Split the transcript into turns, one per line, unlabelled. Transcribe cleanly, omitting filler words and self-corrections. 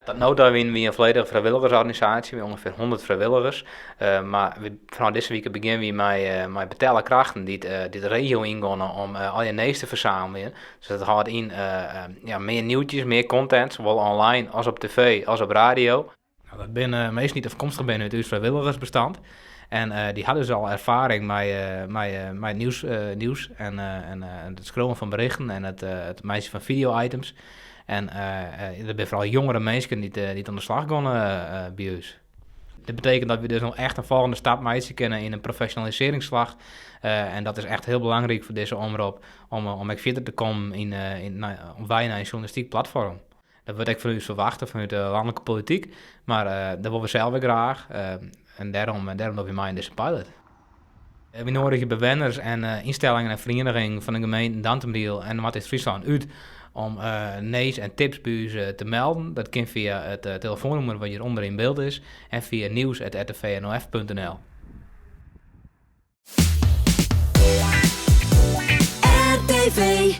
Dat Nota wie een volledige vrijwilligersorganisatie, met ongeveer 100 vrijwilligers. Maar vanaf deze week beginnen we met betalen krachten die de regio ingaan om al je neus te verzamelen. Dus dat houdt in meer nieuwtjes, meer content, zowel online als op tv als op radio. Nou, dat ben meestal niet afkomstig ben uit het vrijwilligersbestand. En die hadden dus al ervaring met nieuws en het scrollen van berichten en het maken van video-items. En er zijn vooral jongere mensen die aan de slag gaan bij ons. Dit betekent dat we dus nog echt een volgende stap maken kunnen in een professionaliseringsslag. En dat is echt heel belangrijk voor deze omroep om verder te komen om wij naar een journalistiek platform. Dat wordt ik van u verwachten vanuit de landelijke politiek, maar dat willen we zelf weer graag. En daarom dat we mij in deze pilot. We nodigen bewoners en instellingen en verenigingen van de gemeente Dantemriel en Maartens-Friesland uit om nees en tips bij u te melden. Dat kan via het telefoonnummer wat hieronder in beeld is en via nieuws@rtvnof.nl.
RTV